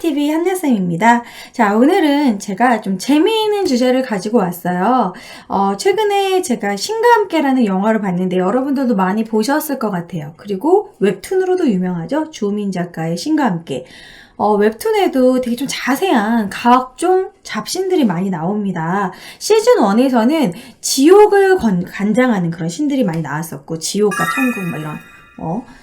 한나TV 한나쌤입니다. 자, 오늘은 제가 좀 재미있는 주제를 가지고 왔어요. 최근에 제가 신과 함께라는 영화를 봤는데 여러분들도 많이 보셨을 것 같아요. 그리고 웹툰으로도 유명하죠. 주호민 작가의 신과 함께. 웹툰에도 되게 좀 자세한 각종 잡신들이 많이 나옵니다. 시즌 1에서는 지옥을 관장하는 그런 신들이 많이 나왔었고, 지옥과 천국 뭐 이런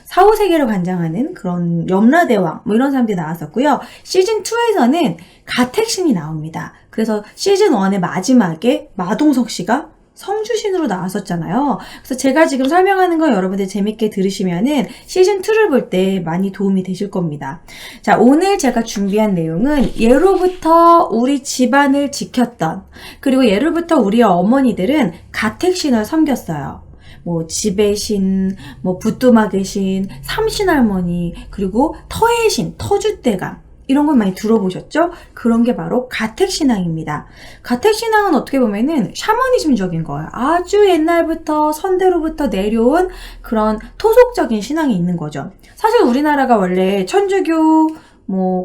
사후세계를 관장하는 그런 염라대왕 뭐 이런 사람들이 나왔었고요. 시즌 2에서는 가택신이 나옵니다. 그래서 시즌 1의 마지막에 마동석 씨가 성주신으로 나왔었잖아요. 그래서 제가 지금 설명하는 거 여러분들 재밌게 들으시면은 시즌 2를 볼 때 많이 도움이 되실 겁니다. 자, 오늘 제가 준비한 내용은 예로부터 우리 집안을 지켰던, 그리고 예로부터 우리의 어머니들은 가택신을 섬겼어요. 뭐 지배의 신, 뭐 부뚜막의 신, 삼신할머니, 그리고 터의 신, 터줏대감 이런 걸 많이 들어보셨죠? 그런 게 바로 가택신앙입니다. 가택신앙은 어떻게 보면은 샤머니즘적인 거예요. 아주 옛날부터 선대로부터 내려온 그런 토속적인 신앙이 있는 거죠. 사실 우리나라가 원래 천주교,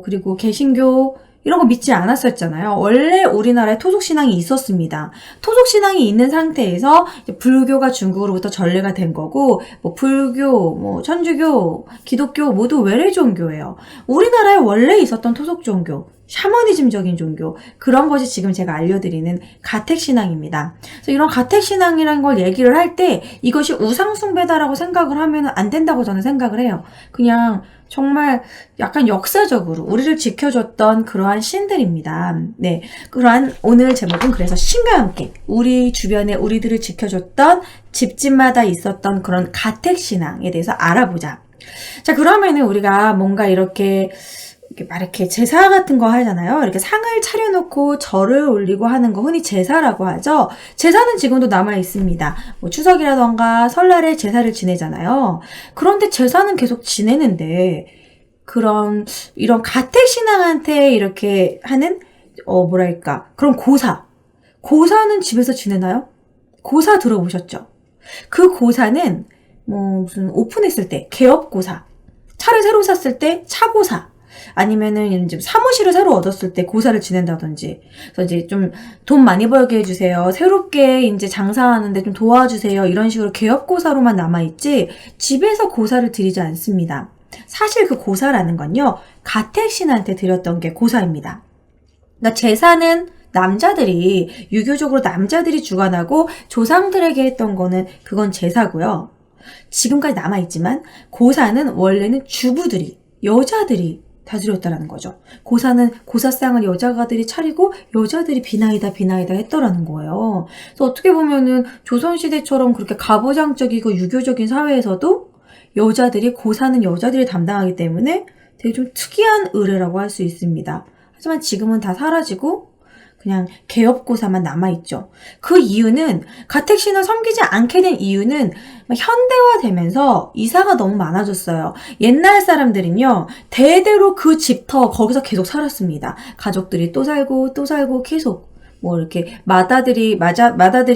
그리고 개신교 이런 거 믿지 않았었잖아요. 원래 우리나라에 토속신앙이 있었습니다. 토속신앙이 있는 상태에서 불교가 중국으로부터 전래가 된 거고, 불교, 천주교, 기독교 모두 외래 종교예요. 우리나라에 원래 있었던 토속 종교, 샤머니즘적인 종교, 그런 것이 지금 제가 알려드리는 가택신앙입니다. 그래서 이런 가택신앙이라는 걸 얘기를 할 때 이것이 우상숭배다라고 생각을 하면 안 된다고 저는 생각을 해요. 그냥 정말 약간 역사적으로 우리를 지켜줬던 그러한 신들입니다. 네, 그러한 오늘 제목은 그래서 신과 함께 우리 주변에 우리들을 지켜줬던 집집마다 있었던 그런 가택신앙에 대해서 알아보자. 자, 그러면은 우리가 뭔가 이렇게 제사 같은 거 하잖아요. 이렇게 상을 차려놓고 절을 올리고 하는 거 흔히 제사라고 하죠. 제사는 지금도 남아 있습니다. 추석이라던가 설날에 제사를 지내잖아요. 그런데 제사는 계속 지내는데, 이런 가택신앙한테 이렇게 하는, 그런 고사는 집에서 지내나요? 고사 들어보셨죠? 그 고사는, 무슨 오픈했을 때, 개업고사, 차를 새로 샀을 때 차고사, 아니면은 이제 사무실을 새로 얻었을 때 고사를 지낸다든지, 그래서 이제 좀 돈 많이 벌게 해주세요, 새롭게 이제 장사하는데 좀 도와주세요, 이런 식으로 개업고사로만 남아있지 집에서 고사를 드리지 않습니다. 사실 그 고사라는 건요, 가택신한테 드렸던 게 고사입니다. 그러니까 제사는 남자들이, 유교적으로 남자들이 주관하고 조상들에게 했던 거는 그건 제사고요. 지금까지 남아있지만 고사는 원래는 주부들이, 여자들이 다 드렸다라는 거죠. 고사는 고사상을 여자가들이 차리고 여자들이 비나이다 했더라는 거예요. 그래서 어떻게 보면은 조선시대처럼 그렇게 가부장적이고 유교적인 사회에서도 여자들이, 고사는 여자들이 담당하기 때문에 되게 좀 특이한 의례라고 할 수 있습니다. 하지만 지금은 다 사라지고 그냥 개업고사만 남아있죠. 그 이유는, 가택신을 섬기지 않게 된 이유는 현대화되면서 이사가 너무 많아졌어요. 옛날 사람들은요, 대대로 그 집터 거기서 계속 살았습니다. 가족들이 또 살고 계속 이렇게 마다들이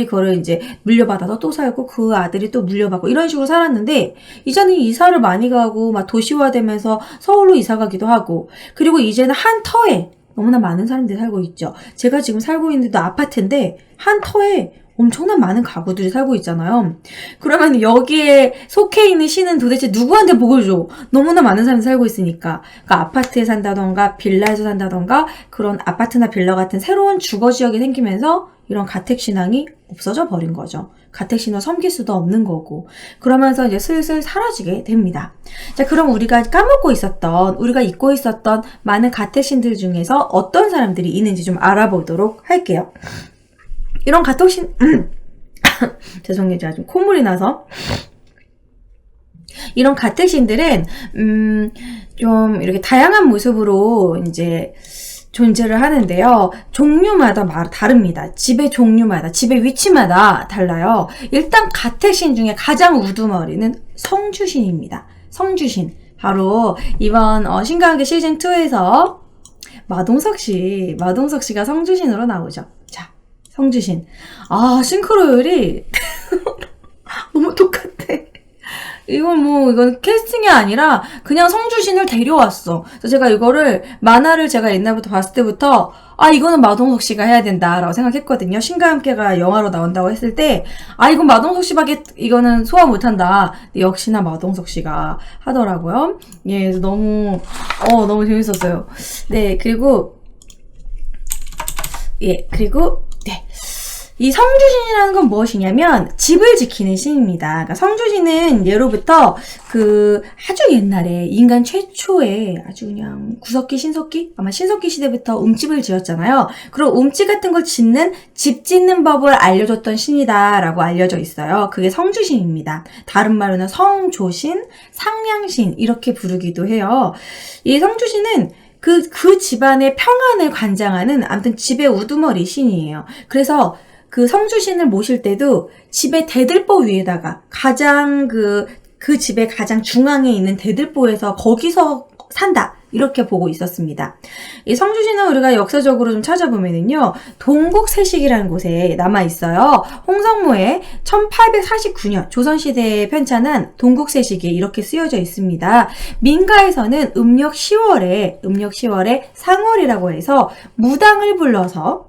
그거를 이제 물려받아서 또 살고, 그 아들이 또 물려받고, 이런 식으로 살았는데, 이제는 이사를 많이 가고 막 도시화되면서 서울로 이사 가기도 하고, 그리고 이제는 한 터에 너무나 많은 사람들이 살고 있죠. 제가 지금 살고 있는 데도 아파트인데 한 터에 엄청난 많은 가구들이 살고 있잖아요. 그러면 여기에 속해 있는 시는 도대체 누구한테 복을 줘? 너무나 많은 사람이 살고 있으니까. 그러니까 아파트에 산다던가 빌라에서 산다던가 그런 아파트나 빌라 같은 새로운 주거지역이 생기면서 이런 가택신앙이 없어져 버린 거죠. 가택신을 섬길 수도 없는 거고. 그러면서 이제 슬슬 사라지게 됩니다. 자, 그럼 우리가 우리가 잊고 있었던 많은 가택신들 중에서 어떤 사람들이 있는지 좀 알아보도록 할게요. 이런 가택신, 죄송해요. 제가 좀 콧물이 나서. 이런 가택신들은, 좀 이렇게 다양한 모습으로 이제 존재를 하는데요. 종류마다 다릅니다. 집의 종류마다, 집의 위치마다 달라요. 일단 가택신 중에 가장 우두머리는 성주신입니다. 성주신. 바로 이번 신과 함께 시즌 2에서 마동석 씨가 성주신으로 나오죠. 자, 성주신. 싱크로율이 너무 똑같아. 이건 캐스팅이 아니라 그냥 성주신을 데려왔어. 그래서 제가 이거를, 만화를 제가 옛날부터 봤을 때부터, 이거는 마동석 씨가 해야 된다라고 생각했거든요. 신과 함께가 영화로 나온다고 했을 때, 이건 마동석 씨밖에, 이거는 소화 못한다. 역시나 마동석 씨가 하더라고요. 예, 그래서 너무 재밌었어요. 네, 그리고, 네. 이 성주신이라는 건 무엇이냐면 집을 지키는 신입니다. 그러니까 성주신은 예로부터 아주 옛날에 인간 최초의 아주 그냥 구석기 신석기? 아마 신석기 시대부터 움집을 지었잖아요. 그리고 움집 같은 걸 집 짓는 법을 알려줬던 신이다라고 알려져 있어요. 그게 성주신입니다. 다른 말로는 성조신, 상냥신 이렇게 부르기도 해요. 이 성주신은 그 집안의 평안을 관장하는 아무튼 집의 우두머리 신이에요. 그래서 그 성주신을 모실 때도 집의 대들보 위에다가 가장 그 집의 가장 중앙에 있는 대들보에서 거기서 산다. 이렇게 보고 있었습니다. 이 성주신은 우리가 역사적으로 좀 찾아보면은요, 동국세식이라는 곳에 남아있어요. 홍성모에 1849년 조선시대에 편찬한 동국세식이 이렇게 쓰여져 있습니다. 민가에서는 음력 10월에 상월이라고 해서 무당을 불러서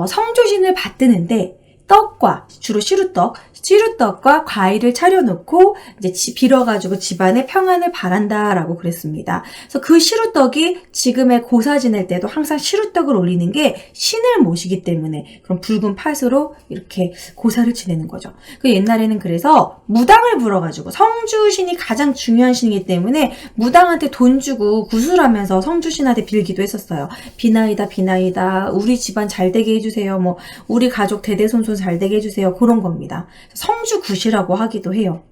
성주신을 받드는데 떡과 주로 시루떡과 과일을 차려놓고 이제 빌어가지고 집안의 평안을 바란다라고 그랬습니다. 그래서 그 시루떡이 지금의 고사 지낼 때도 항상 시루떡을 올리는 게 신을 모시기 때문에 그런 붉은 팥으로 이렇게 고사를 지내는 거죠. 옛날에는 그래서 무당을 불어가지고 성주신이 가장 중요한 신이기 때문에 무당한테 돈 주고 구술하면서 성주신한테 빌기도 했었어요. 비나이다 우리 집안 잘 되게 해주세요. 뭐 우리 가족 대대손손 잘 되게 해주세요. 그런 겁니다. 성주굿이라고 하기도 해요.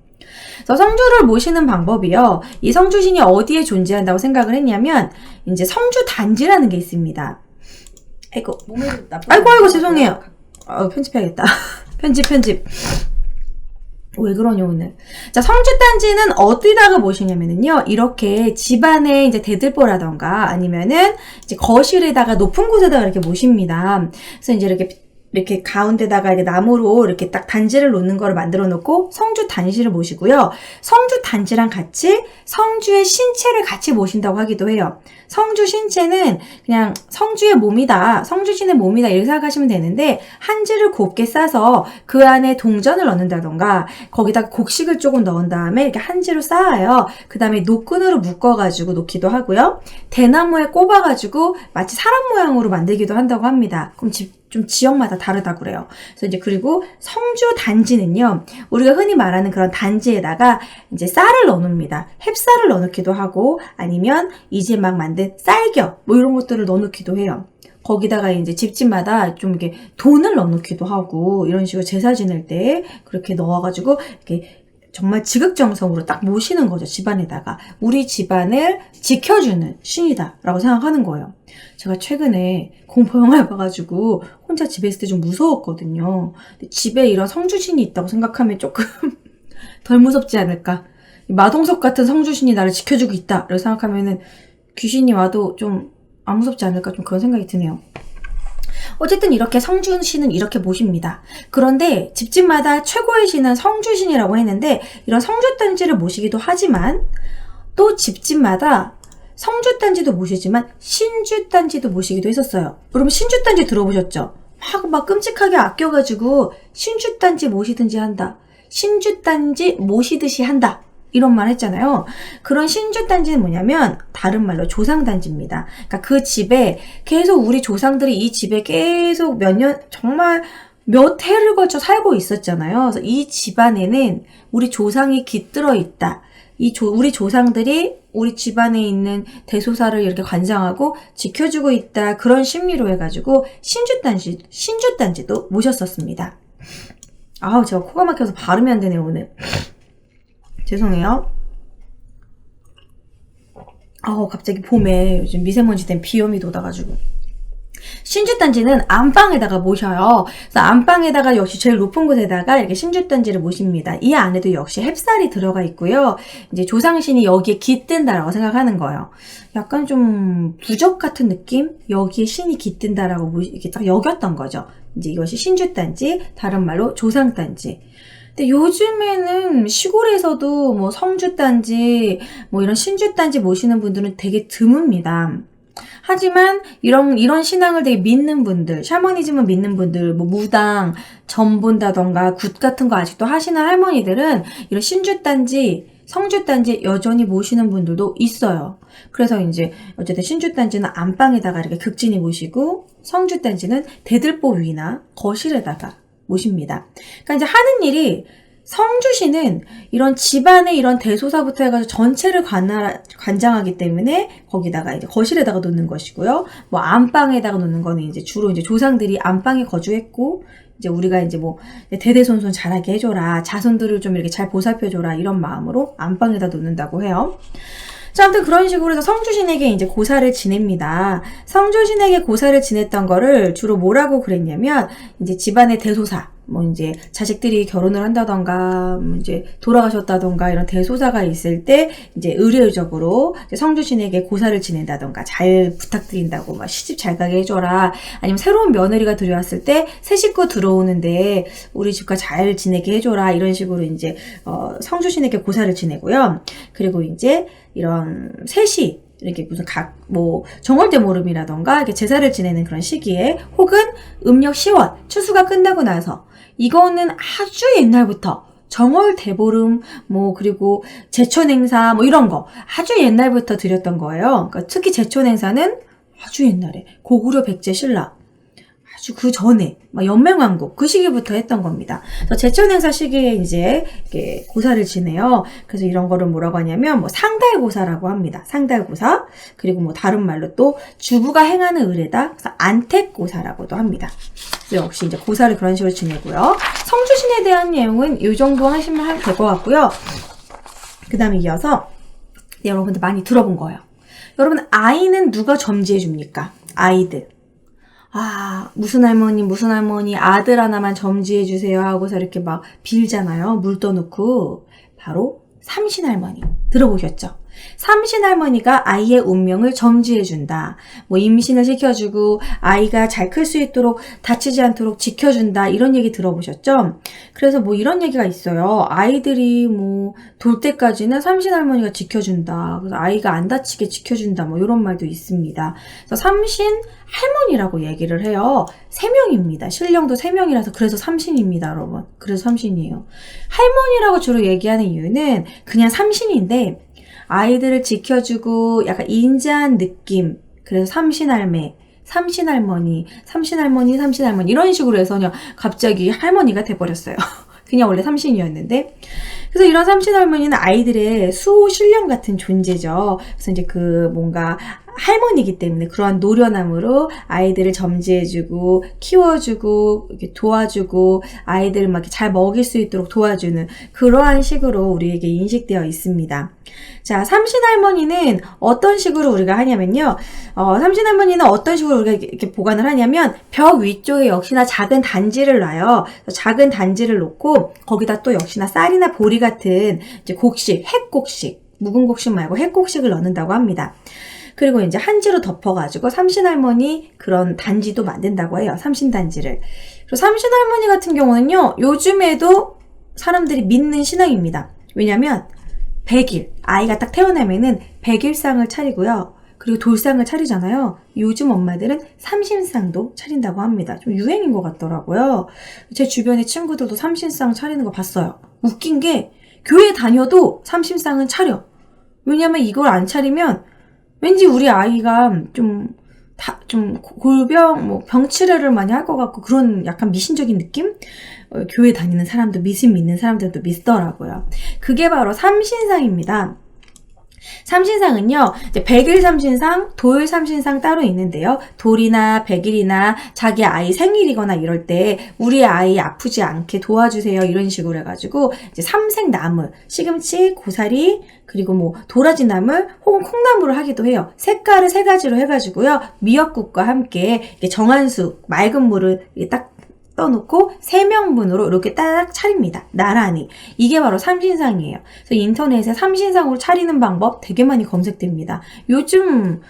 그래서 성주를 모시는 방법이요. 이 성주신이 어디에 존재한다고 생각을 했냐면 이제 성주단지라는 게 있습니다. 아이고 죄송해요. 편집해야겠다. 편집. 왜 그러냐 오늘. 자, 성주단지는 어디다가 모시냐면은요. 이렇게 집안에 이제 대들보라던가 아니면은 이제 거실에다가 높은 곳에다가 이렇게 모십니다. 그래서 이제 이렇게 가운데다가 이렇게 나무로 이렇게 딱 단지를 놓는 거를 만들어 놓고 성주 단지를 모시고요. 성주 단지랑 같이 성주의 신체를 같이 모신다고 하기도 해요. 성주 신체는 그냥 성주의 몸이다, 성주신의 몸이다 이렇게 생각하시면 되는데 한지를 곱게 싸서 그 안에 동전을 넣는다던가 거기다가 곡식을 조금 넣은 다음에 이렇게 한지로 쌓아요. 그 다음에 노끈으로 묶어가지고 놓기도 하고요. 대나무에 꼽아가지고 마치 사람 모양으로 만들기도 한다고 합니다. 그럼 좀 지역마다 다르다고 그래요. 그래서 이제 그리고 성주 단지는요, 우리가 흔히 말하는 그런 단지에다가 이제 쌀을 넣어놓습니다. 햅쌀을 넣어놓기도 하고, 아니면 이제 막 만든 쌀겨, 뭐 이런 것들을 넣어놓기도 해요. 거기다가 이제 집집마다 좀 이렇게 돈을 넣어놓기도 하고, 이런 식으로 제사 지낼 때 그렇게 넣어가지고, 이렇게 정말 지극정성으로 딱 모시는 거죠. 집안에다가. 우리 집안을 지켜주는 신이다 라고 생각하는 거예요. 제가 최근에 공포영화를 봐가지고 혼자 집에 있을 때 좀 무서웠거든요. 근데 집에 이런 성주신이 있다고 생각하면 조금 덜 무섭지 않을까. 마동석 같은 성주신이 나를 지켜주고 있다 라고 생각하면은 귀신이 와도 좀 안 무섭지 않을까, 좀 그런 생각이 드네요. 어쨌든 이렇게 성주신은 이렇게 모십니다. 그런데 집집마다 최고의 신은 성주신이라고 했는데 이런 성주단지를 모시기도 하지만 또 집집마다 성주단지도 모시지만 신주단지도 모시기도 했었어요. 여러분 신주단지 들어보셨죠? 막 끔찍하게 아껴가지고 신주단지 모시든지 한다. 신주단지 모시듯이 한다. 이런 말 했잖아요. 그런 신주단지는 뭐냐면 다른 말로 조상단지입니다. 그러니까 그 집에 계속 우리 조상들이 이 집에 계속 정말 몇 해를 걸쳐 살고 있었잖아요. 그래서 이 집안에는 우리 조상이 깃들어 있다. 우리 조상들이 우리 집안에 있는 대소사를 이렇게 관장하고 지켜주고 있다. 그런 심리로 해가지고 신주단지도 모셨었습니다. 제가 코가 막혀서 발음이 안 되네요, 오늘. 죄송해요. 갑자기 봄에 요즘 미세먼지 때문에 비염이 돋아가지고. 신주단지는 안방에다가 모셔요. 그래서 안방에다가 역시 제일 높은 곳에다가 이렇게 신주단지를 모십니다. 이 안에도 역시 햅쌀이 들어가 있고요. 이제 조상신이 여기에 깃든다라고 생각하는 거예요. 약간 좀 부적 같은 느낌? 여기에 신이 깃든다라고 이렇게 딱 여겼던 거죠. 이제 이것이 신주단지, 다른 말로 조상단지. 근데 요즘에는 시골에서도 뭐 성주단지, 뭐 이런 신주단지 모시는 분들은 되게 드뭅니다. 하지만 이런 신앙을 되게 믿는 분들, 샤머니즘을 믿는 분들, 뭐 무당, 점 본다던가 굿 같은 거 아직도 하시는 할머니들은 이런 신주단지, 성주단지 여전히 모시는 분들도 있어요. 그래서 이제 어쨌든 신주단지는 안방에다가 이렇게 극진히 모시고 성주단지는 대들보 위나 거실에다가 모십니다. 그러니까 이제 하는 일이 성주시는 이런 집안의 이런 대소사부터 해가지고 전체를 관장하기 때문에 거기다가 이제 거실에다가 놓는 것이고요. 뭐 안방에다가 놓는 거는 이제 주로 이제 조상들이 안방에 거주했고 이제 우리가 이제 뭐 대대손손 자라게 해줘라, 자손들을 좀 이렇게 잘 보살펴줘라 이런 마음으로 안방에다 놓는다고 해요. 자, 아무튼 그런 식으로 해서 성주신에게 이제 고사를 지냅니다. 성주신에게 고사를 지냈던 거를 주로 뭐라고 그랬냐면, 이제 집안의 대소사, 뭐 이제 자식들이 결혼을 한다던가, 뭐 이제 돌아가셨다던가 이런 대소사가 있을 때 이제 의례적으로 성주신에게 고사를 지낸다던가, 잘 부탁드린다고 막 시집 잘 가게 해줘라. 아니면 새로운 며느리가 들여왔을 때 새 식구 들어오는데 우리 집과 잘 지내게 해줘라. 이런 식으로 이제 성주신에게 고사를 지내고요. 그리고 이제 이런 세시 이렇게 무슨 뭐 정월대모름이라던가 이렇게 제사를 지내는 그런 시기에 혹은 음력 10월 추수가 끝나고 나서 이거는 아주 옛날부터 정월대보름 뭐 그리고 제천행사 뭐 이런 거 아주 옛날부터 드렸던 거예요. 그러니까 특히 제천행사는 아주 옛날에 고구려 백제 신라 아주 그 전에 막 연맹왕국 그 시기부터 했던 겁니다. 그래서 제천행사 시기에 이제 이렇게 고사를 지내요. 그래서 이런 거를 뭐라고 하냐면 뭐 상달고사라고 합니다. 상달고사 그리고 뭐 다른 말로 또 주부가 행하는 의례다. 그래서 안택고사라고도 합니다. 그래서 역시 이제 고사를 그런 식으로 지내고요. 성주신에 대한 내용은 이 정도 하시면 될 것 같고요. 그 다음에 이어서 여러분들 많이 들어본 거예요. 여러분 아이는 누가 점지해 줍니까? 아이들. 무슨 할머니 아들 하나만 점지해 주세요 하고서 이렇게 막 빌잖아요. 물 떠놓고. 바로 삼신할머니. 들어보셨죠? 삼신할머니가 아이의 운명을 점지해 준다. 뭐 임신을 시켜주고 아이가 잘 클 수 있도록 다치지 않도록 지켜준다. 이런 얘기 들어보셨죠? 그래서 뭐 이런 얘기가 있어요. 아이들이 뭐 돌 때까지는 삼신할머니가 지켜준다. 그래서 아이가 안 다치게 지켜준다. 뭐 이런 말도 있습니다. 그래서 삼신 할머니라고 얘기를 해요. 3명입니다. 신령도 3명이라서 그래서 삼신입니다, 여러분. 그래서 삼신이에요. 할머니라고 주로 얘기하는 이유는 그냥 삼신인데 아이들을 지켜주고 약간 인자한 느낌. 그래서 삼신할매, 삼신할머니 이런 식으로 해서 그냥 갑자기 할머니가 돼버렸어요. 그냥 원래 삼신이었는데. 그래서 이런 삼신할머니는 아이들의 수호 신령 같은 존재죠. 그래서 이제 그 뭔가 할머니이기 때문에 그러한 노련함으로 아이들을 점지해주고 키워주고 이렇게 도와주고 아이들을 막 잘 먹일 수 있도록 도와주는 그러한 식으로 우리에게 인식되어 있습니다. 자, 삼신할머니는 어떤 식으로 우리가 하냐면요. 삼신할머니는 어떤 식으로 우리가 이렇게 보관을 하냐면 벽 위쪽에 역시나 작은 단지를 놔요. 작은 단지를 놓고 거기다 또 역시나 쌀이나 보리 같은 이제 곡식, 핵곡식, 묵은 곡식 말고 핵곡식을 넣는다고 합니다. 그리고 이제 한지로 덮어가지고 삼신할머니 그런 단지도 만든다고 해요. 삼신단지를. 그리고 삼신할머니 같은 경우는요. 요즘에도 사람들이 믿는 신앙입니다. 왜냐면 100일, 아이가 딱 태어나면은 100일상을 차리고요. 그리고 돌상을 차리잖아요. 요즘 엄마들은 삼신상도 차린다고 합니다. 좀 유행인 것 같더라고요. 제 주변의 친구들도 삼신상 차리는 거 봤어요. 웃긴 게 교회 다녀도 삼신상은 차려. 왜냐면 이걸 안 차리면 왠지 우리 아이가 좀 골병, 뭐 병치레를 많이 할 것 같고 그런 약간 미신적인 느낌? 교회 다니는 사람도 믿는 사람들도 믿더라고요. 그게 바로 삼신상입니다. 삼신상은요, 이제 백일 삼신상, 돌 삼신상 따로 있는데요. 돌이나 백일이나 자기 아이 생일이거나 이럴 때 우리 아이 아프지 않게 도와주세요. 이런 식으로 해가지고 이제 삼색나물, 시금치, 고사리, 그리고 뭐 도라지 나물 혹은 콩나물을 하기도 해요. 색깔을 3가지로 해가지고요. 미역국과 함께 이렇게 정한수, 맑은 물을 딱 떠놓고 3명분으로 이렇게 딱 차립니다. 나란히. 이게 바로 삼신상이에요. 그래서 인터넷에 삼신상으로 차리는 방법 되게 많이 검색됩니다. 요즘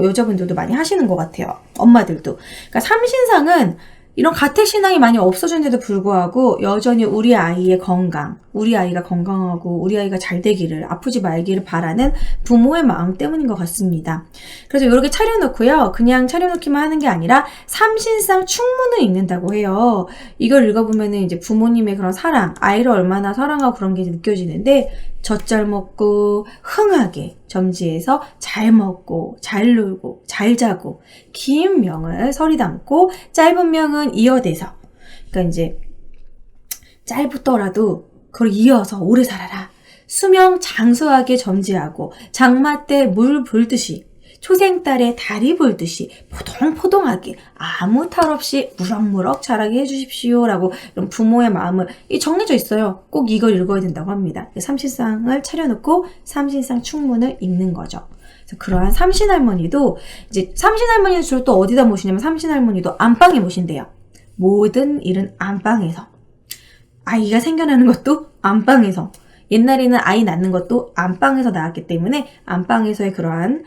여자분들도 많이 하시는 것 같아요. 엄마들도. 그러니까 삼신상은 이런 가택신앙이 많이 없어졌는데도 불구하고 여전히 우리 아이의 건강, 우리 아이가 건강하고 우리 아이가 잘 되기를, 아프지 말기를 바라는 부모의 마음 때문인 것 같습니다. 그래서 이렇게 차려놓고요. 그냥 차려놓기만 하는 게 아니라 삼신상 충문을 읽는다고 해요. 이걸 읽어보면은 이제 부모님의 그런 사랑, 아이를 얼마나 사랑하고 그런 게 느껴지는데, 젖잘 먹고 흥하게 점지해서 잘 먹고 잘 놀고 잘 자고, 긴 명을 서리 담고 짧은 명은 이어대서, 그러니까 이제 짧더라도 그걸 이어서 오래 살아라. 수명 장수하게 점지하고 장마 때 물 불듯이, 초생달에 달이 불듯이 포동포동하게 아무 탈 없이 무럭무럭 자라게 해주십시오 라고, 이런 부모의 마음을 정해져 있어요. 꼭 이걸 읽어야 된다고 합니다. 삼신상을 차려놓고 삼신상 충문을 읽는 거죠. 그래서 그러한 삼신할머니도, 이제 삼신할머니는 주로 또 어디다 모시냐면, 삼신할머니도 안방에 모신대요. 모든 일은 안방에서, 아이가 생겨나는 것도 안방에서, 옛날에는 아이 낳는 것도 안방에서 나왔기 때문에 안방에서의 그러한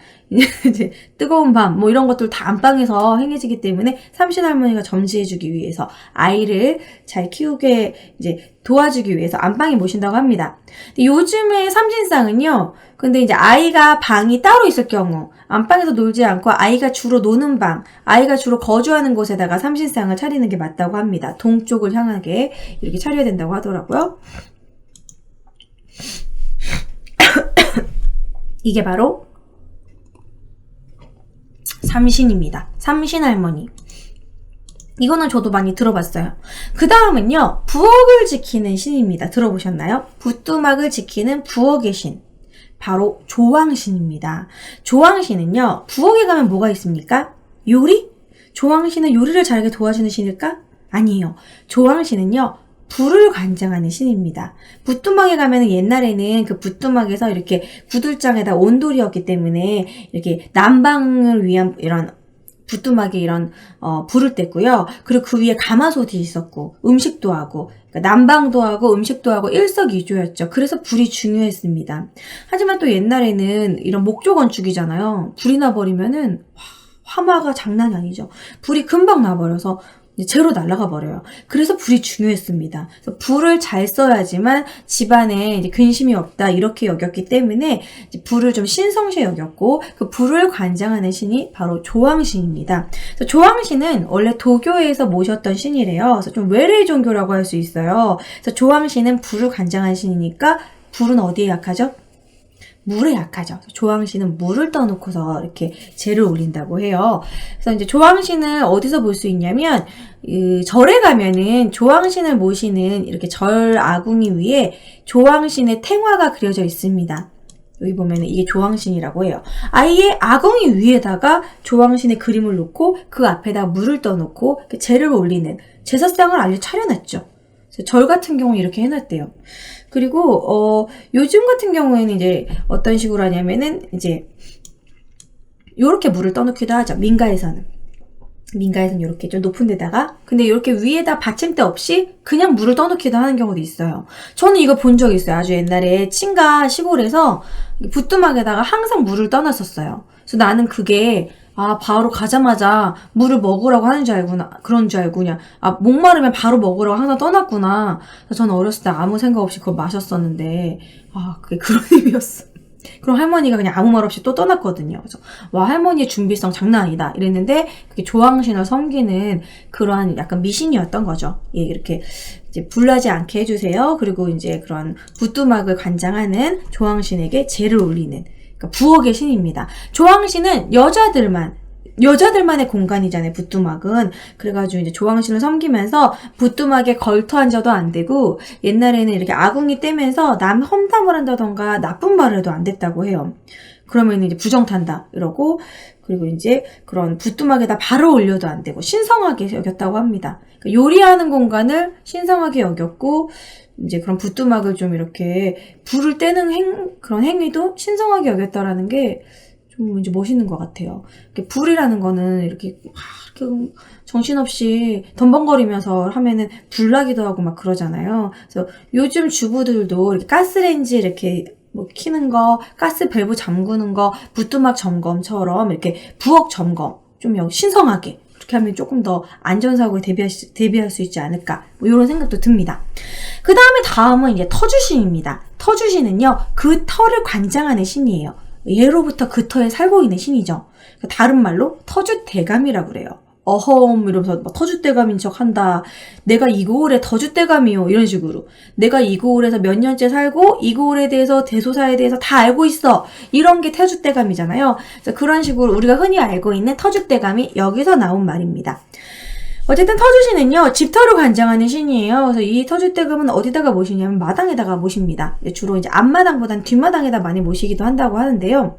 이제 뜨거운 밤 뭐 이런 것들 다 안방에서 행해지기 때문에 삼신할머니가 점지해주기 위해서, 아이를 잘 키우게 이제 도와주기 위해서 안방에 모신다고 합니다. 근데 요즘에 삼신상은요, 근데 이제 아이가 방이 따로 있을 경우, 안방에서 놀지 않고 아이가 주로 노는 방, 아이가 주로 거주하는 곳에다가 삼신상을 차리는 게 맞다고 합니다. 동쪽을 향하게 이렇게 차려야 된다고 하더라고요. 이게 바로 삼신입니다. 삼신할머니. 이거는 저도 많이 들어봤어요. 그 다음은요, 부엌을 지키는 신입니다. 들어보셨나요? 부뚜막을 지키는 부엌의 신. 바로 조왕신입니다. 조왕신은요, 부엌에 가면 뭐가 있습니까? 요리? 조왕신은 요리를 잘하게 도와주는 신일까? 아니에요. 조왕신은요, 불을 관장하는 신입니다. 부뚜막에 가면은, 옛날에는 그 부뚜막에서 이렇게 구들장에다 온돌이었기 때문에 이렇게 난방을 위한 이런 부뚜막에 이런 불을 뗐고요. 그리고 그 위에 가마솥이 있었고 음식도 하고, 그러니까 난방도 하고 음식도 하고 일석이조였죠. 그래서 불이 중요했습니다. 하지만 또 옛날에는 이런 목조 건축이잖아요. 불이 나버리면은 화마가 장난이 아니죠. 불이 금방 나버려서 제로 날아가 버려요. 그래서 불이 중요했습니다. 그래서 불을 잘 써야지만 집안에 이제 근심이 없다, 이렇게 여겼기 때문에 이제 불을 좀 신성시 여겼고, 그 불을 관장하는 신이 바로 조왕신입니다. 그래서 조왕신은 원래 도교에서 모셨던 신이래요. 그래서 좀 외래 종교라고 할 수 있어요. 그래서 조왕신은 불을 관장하는 신이니까, 불은 어디에 약하죠? 물에 약하죠. 조왕신은 물을 떠놓고서 이렇게 제를 올린다고 해요. 그래서 이제 조왕신을 어디서 볼 수 있냐면, 절에 가면은 조왕신을 모시는 이렇게 절 아궁이 위에 조왕신의 탱화가 그려져 있습니다. 여기 보면은 이게 조왕신이라고 해요. 아예 아궁이 위에다가 조왕신의 그림을 놓고 그 앞에다 물을 떠놓고 제를 올리는 제사상을 아주 차려놨죠. 절 같은 경우는 이렇게 해놨대요. 그리고 요즘 같은 경우에는 이제 어떤 식으로 하냐면은, 이제 요렇게 물을 떠놓기도 하죠. 민가에서는 이렇게 좀 높은 데다가, 근데 이렇게 위에다 받침대 없이 그냥 물을 떠놓기도 하는 경우도 있어요. 저는 이거 본 적이 있어요. 아주 옛날에 친가 시골에서 부뚜막에다가 항상 물을 떠놨었어요. 그래서 나는 그게, 바로 가자마자 물을 먹으라고 하는 줄 알구나. 그런 줄 알고 그냥, 목마르면 바로 먹으라고 항상 떠났구나. 저는 어렸을 때 아무 생각 없이 그걸 마셨었는데, 그게 그런 의미였어. 그럼 할머니가 그냥 아무 말 없이 또 떠났거든요. 그래서, 할머니의 준비성 장난 아니다, 이랬는데, 그게 조왕신을 섬기는 그러한 약간 미신이었던 거죠. 예, 이렇게 이제 불나지 않게 해주세요. 그리고 이제 그런 부뚜막을 관장하는 조왕신에게 제를 올리는, 그러니까 부엌의 신입니다. 조왕신은 여자들만의 공간이잖아요, 부뚜막은. 그래가지고 이제 조왕신을 섬기면서 부뚜막에 걸터 앉아도 안 되고, 옛날에는 이렇게 아궁이 떼면서 남 험담을 한다던가 나쁜 말을 해도 안 됐다고 해요. 그러면 이제 부정탄다 이러고, 그리고 이제 그런 부뚜막에다 발을 올려도 안 되고 신성하게 여겼다고 합니다. 그러니까 요리하는 공간을 신성하게 여겼고, 이제 그런 부뚜막을 좀 이렇게 불을 떼는 그런 행위도 신성하게 여겼다라는 게 좀 이제 멋있는 것 같아요. 불이라는 거는 이렇게 정신없이 덤벙거리면서 하면은 불나기도 하고 막 그러잖아요. 그래서 요즘 주부들도 이렇게 가스레인지 이렇게 키는 거, 가스 밸브 잠그는 거, 부뚜막 점검처럼 이렇게 부엌 점검 좀 신성하게 그렇게 하면 조금 더 안전사고에 대비할 수 있지 않을까. 뭐 이런 생각도 듭니다. 그 다음은 이제 터주신입니다. 터주신은요, 그 터를 관장하는 신이에요. 예로부터 그 터에 살고 있는 신이죠. 다른 말로 터줏대감이라고 그래요. 어험 이러면서 막 터줏대감인 척 한다. 내가 이 고을의 터줏대감이요. 이런 식으로. 내가 이 고을에서 몇 년째 살고 이 고을에 대해서 대소사에 대해서 다 알고 있어. 이런 게 터줏대감이잖아요. 그래서 그런 식으로 우리가 흔히 알고 있는 터줏대감이 여기서 나온 말입니다. 어쨌든 터주신은요, 집터를 관장하는 신이에요. 그래서 이 터줏대감은 어디다가 모시냐면 마당에다가 모십니다. 주로 이제 앞마당보단 뒷마당에다 많이 모시기도 한다고 하는데요.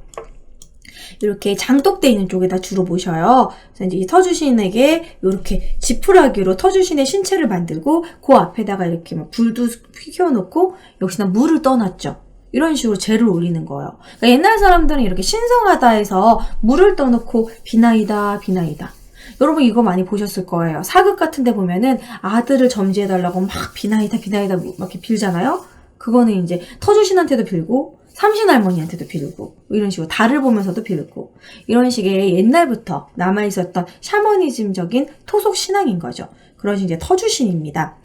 이렇게 장독대 있는 쪽에다 주로 모셔요. 그래서 이제 이 터주신에게 이렇게 지푸라기로 터주신의 신체를 만들고 그 앞에다가 이렇게 막 불도 피워놓고 역시나 물을 떠놨죠. 이런 식으로 재를 올리는 거예요. 그러니까 옛날 사람들은 이렇게 신성하다 해서 물을 떠놓고 비나이다 비나이다. 여러분 이거 많이 보셨을 거예요. 사극 같은 데 보면은 아들을 점지해달라고 막 비나이다 비나이다 막 이렇게 빌잖아요. 그거는 이제 터주신한테도 빌고 삼신할머니한테도 빌고 이런 식으로 달을 보면서도 빌고 이런 식의 옛날부터 남아있었던 샤머니즘적인 토속 신앙인 거죠. 그런 이제 터주신입니다.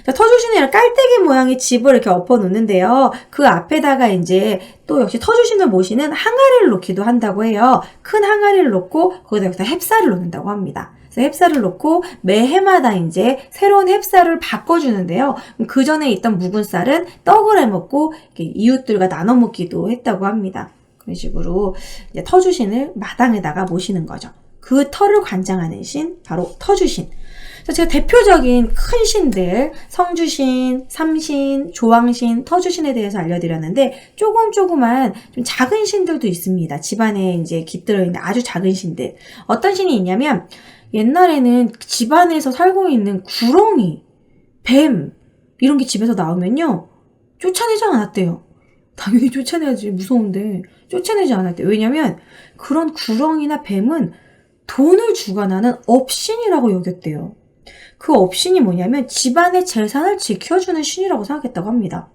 터주신은 깔때기 모양의 집을 이렇게 엎어 놓는데요. 그 앞에다가 이제 또 역시 터주신을 모시는 항아리를 놓기도 한다고 해요. 큰 항아리를 놓고 거기다 햅쌀을 놓는다고 합니다. 그래서 햅쌀을 놓고 매 해마다 이제 새로운 햅쌀을 바꿔주는데요. 그 전에 있던 묵은 쌀은 떡을 해 먹고 이웃들과 나눠 먹기도 했다고 합니다. 그런 식으로 이제 터주신을 마당에다가 모시는 거죠. 그 터를 관장하는 신, 바로 터주신. 그래서 제가 대표적인 큰 신들, 성주신, 삼신, 조왕신, 터주신에 대해서 알려드렸는데 조금만 좀 작은 신들도 있습니다. 집안에 이제 깃들어 있는 아주 작은 신들. 어떤 신이 있냐면 옛날에는 집안에서 살고 있는 구렁이, 뱀 이런 게 집에서 나오면요 쫓아내지 않았대요. 당연히 쫓아내야지, 무서운데 쫓아내지 않았대요. 왜냐면 그런 구렁이나 뱀은 돈을 주관하는 업신이라고 여겼대요. 그 업신이 뭐냐면 집안의 재산을 지켜주는 신이라고 생각했다고 합니다.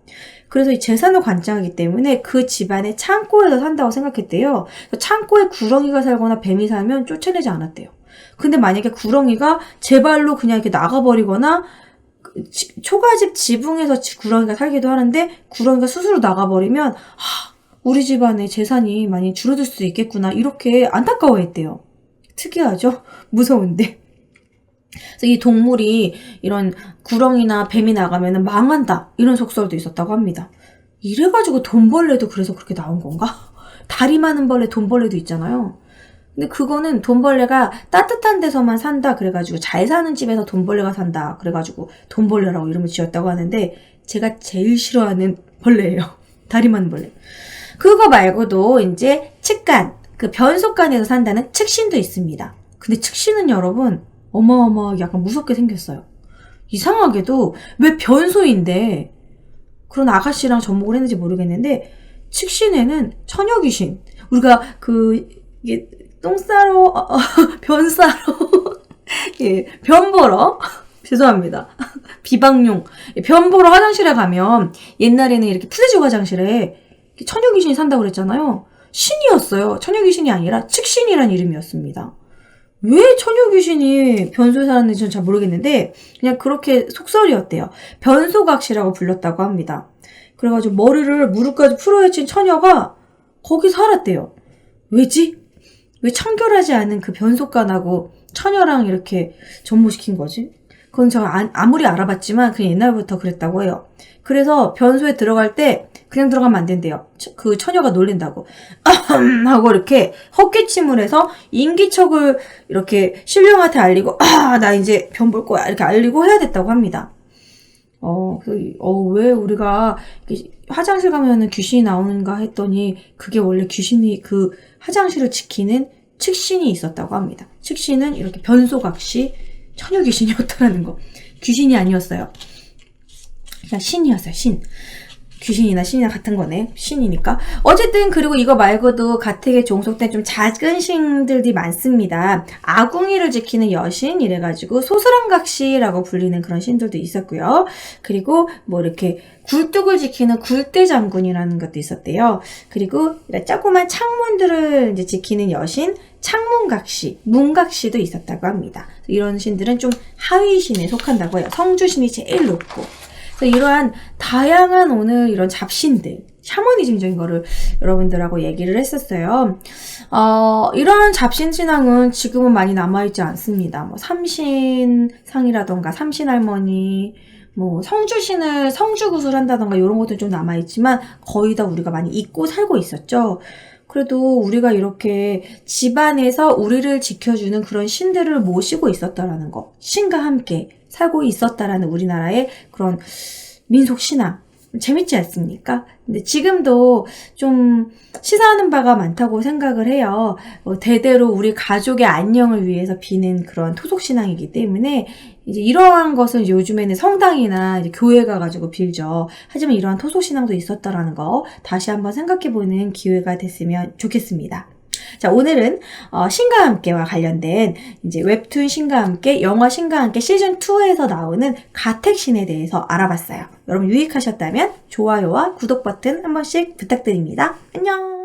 그래서 이 재산을 관장하기 때문에 그 집안의 창고에서 산다고 생각했대요. 창고에 구렁이가 살거나 뱀이 살면 쫓아내지 않았대요. 근데 만약에 구렁이가 제 발로 그냥 이렇게 나가버리거나 초가집 지붕에서 구렁이가 살기도 하는데 구렁이가 스스로 나가버리면 우리 집안의 재산이 많이 줄어들 수도 있겠구나 이렇게 안타까워했대요. 특이하죠? 무서운데. 그래서 이 동물이 이런 구렁이나 뱀이 나가면 망한다 이런 속설도 있었다고 합니다. 이래가지고 돈벌레도 그래서 그렇게 나온 건가? 다리 많은 벌레 돈벌레도 있잖아요. 근데 그거는 돈벌레가 따뜻한 데서만 산다 그래가지고 잘 사는 집에서 돈벌레가 산다 그래가지고 돈벌레라고 이름을 지었다고 하는데 제가 제일 싫어하는 벌레예요. 다리 많은 벌레. 그거 말고도 이제 측간, 그 변속간에서 산다는 측신도 있습니다. 근데 측신은 여러분 어마어마하게 약간 무섭게 생겼어요. 이상하게도 왜 변소인데 그런 아가씨랑 접목을 했는지 모르겠는데 측신에는 처녀귀신, 우리가 이게 똥 싸러 변 싸러 예, 변 보러 죄송합니다. 비방용 변 보러 화장실에 가면 옛날에는 이렇게 푸세식 화장실에 처녀귀신이 산다고 그랬잖아요. 신이었어요. 처녀귀신이 아니라 측신이란 이름이었습니다. 왜 처녀귀신이 변소에 살았는지 저는 잘 모르겠는데 그냥 그렇게 속설이었대요. 변소각시라고 불렸다고 합니다. 그래가지고 머리를 무릎까지 풀어헤친 처녀가 거기 살았대요. 왜지? 왜 청결하지 않은 그 변속간하고 처녀랑 이렇게 접목시킨 거지? 그건 제가 아무리 알아봤지만 그냥 옛날부터 그랬다고 해요. 그래서 변소에 들어갈 때 그냥 들어가면 안 된대요. 그 처녀가 놀린다고. 하고 이렇게 헛기침을 해서 인기척을 이렇게 신령한테 알리고 나 이제 변 볼 거야 이렇게 알리고 해야 됐다고 합니다. 왜 우리가 화장실 가면은 귀신이 나오는가 했더니 그게 원래 귀신이 그 화장실을 지키는 측신이 있었다고 합니다. 측신은 이렇게 변소각시 처녀 귀신이었다는 거. 귀신이 아니었어요. 그냥 신이었어요. 신. 귀신이나 신이나 같은 거네. 신이니까. 어쨌든 그리고 이거 말고도 가택에 종속된 좀 작은 신들이 많습니다. 아궁이를 지키는 여신 이래가지고 소스랑각시라고 불리는 그런 신들도 있었고요. 그리고 뭐 이렇게 굴뚝을 지키는 굴대장군이라는 것도 있었대요. 그리고 이런 조그만 창문들을 이제 지키는 여신 창문각시, 문각시도 있었다고 합니다. 이런 신들은 좀 하위 신에 속한다고 해요. 성주신이 제일 높고. 그래서 이러한 다양한 오늘 이런 잡신들, 샤머니즘적인 거를 여러분들하고 얘기를 했었어요. 이런 잡신 신앙은 지금은 많이 남아있지 않습니다. 뭐 삼신상이라던가 삼신할머니, 뭐 성주신을 성주구슬 한다던가 이런 것도 좀 남아있지만 거의 다 우리가 많이 잊고 살고 있었죠. 그래도 우리가 이렇게 집안에서 우리를 지켜주는 그런 신들을 모시고 있었다라는 거, 신과 함께 살고 있었다라는 우리나라의 그런 민속 신앙, 재밌지 않습니까? 근데 지금도 좀 시사하는 바가 많다고 생각을 해요. 대대로 우리 가족의 안녕을 위해서 비는 그런 토속신앙이기 때문에 이제 이러한 것은 요즘에는 성당이나 이제 교회 가가지고 빌죠. 하지만 이러한 토속신앙도 있었다라는 거 다시 한번 생각해보는 기회가 됐으면 좋겠습니다. 자, 오늘은 신과 함께와 관련된 이제 웹툰 신과 함께, 영화 신과 함께 시즌2에서 나오는 가택신에 대해서 알아봤어요. 여러분 유익하셨다면 좋아요와 구독 버튼 한 번씩 부탁드립니다. 안녕!